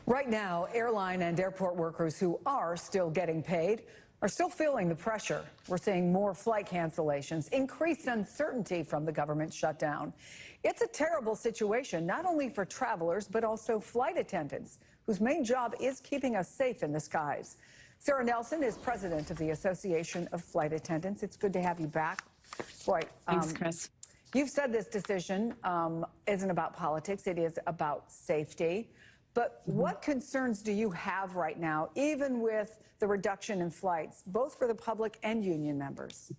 Right now, airline and airport workers who are still getting paid are still feeling the pressure. We're seeing more flight cancellations, increased uncertainty from the government shutdown. It's a terrible situation, not only for travelers, but also flight attendants, whose main job is keeping us safe in the skies. Sarah Nelson is president of the Association of Flight Attendants. It's good to have you back. Boy, thanks, Chris. You've said this decision isn't about politics, it is about safety. But what concerns do you have right now, even with the reduction in flights, both for the public and union members?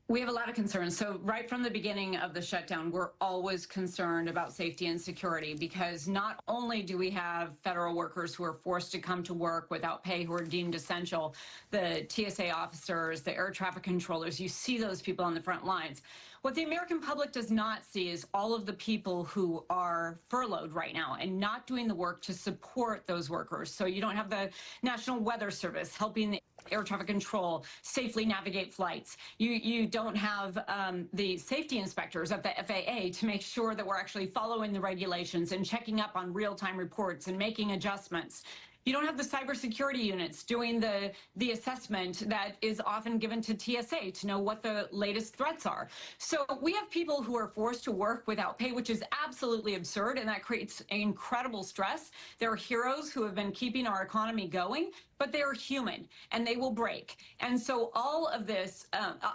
We have a lot of concerns. So right from the beginning of the shutdown, we're always concerned about safety and security, because not only do we have federal workers who are forced to come to work without pay, who are deemed essential, the TSA officers, the air traffic controllers, you see those people on the front lines. What the American public does not see is all of the people who are furloughed right now and not doing the work to support those workers. So you don't have the National Weather Service helping the air traffic control safely navigate flights. You don't have the safety inspectors at the FAA to make sure that we're actually following the regulations and checking up on real-time reports and making adjustments. You don't have the cybersecurity units doing the assessment that is often given to TSA to know what the latest threats are. So we have people who are forced to work without pay, which is absolutely absurd, and that creates incredible stress. There are heroes who have been keeping our economy going, but they are human and they will break. And so all of this,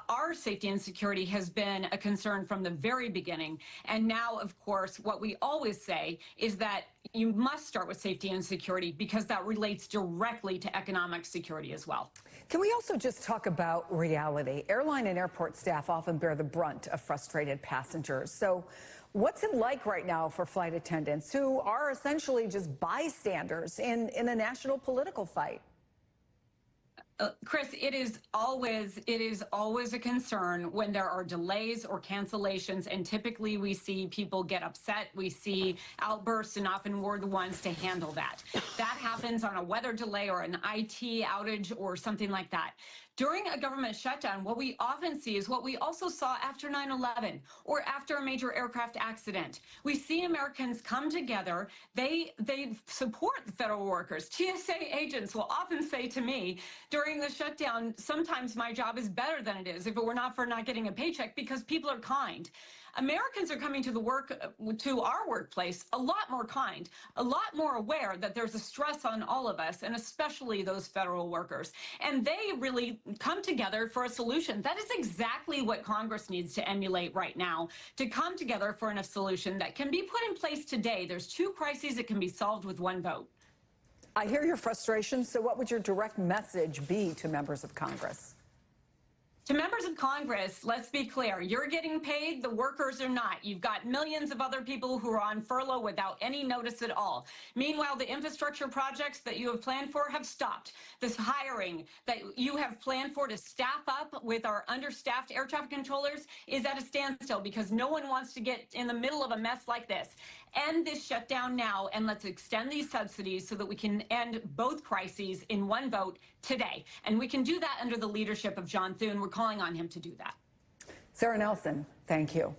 our safety and security has been a concern from the very beginning. And now, of course, what we always say is that you must start with safety and security, because that relates directly to economic security as well. Can we also just talk about reality? Airline and airport staff often bear the brunt of frustrated passengers. So what's it like right now for flight attendants who are essentially just bystanders in a national political fight? Chris, it is always a concern when there are delays or cancellations, and typically we see people get upset. We see outbursts, and often we're the ones to handle that. That happens on a weather delay or an IT outage or something like that. During a government shutdown, what we often see is what we also saw after 9/11 or after a major aircraft accident. We see Americans come together. They support the federal workers. TSA agents will often say to me during the shutdown, sometimes my job is better than it is if it were not for not getting a paycheck, because people are kind. Americans are coming to our workplace a lot more kind, a lot more aware that there's a stress on all of us, and especially those federal workers. And they really come together for a solution. That is exactly what Congress needs to emulate right now, to come together for a solution that can be put in place today. There's two crises that can be solved with one vote. I hear your frustration. So what would your direct message be to members of Congress? To members of Congress, let's be clear. You're getting paid, the workers are not. You've got millions of other people who are on furlough without any notice at all. Meanwhile, the infrastructure projects that you have planned for have stopped. This hiring that you have planned for to staff up with our understaffed air traffic controllers is at a standstill, because no one wants to get in the middle of a mess like this. End this shutdown now, and let's extend these subsidies so that we can end both crises in one vote today. And we can do that under the leadership of John Thune. We're calling on him to do that. Sarah Nelson, thank you.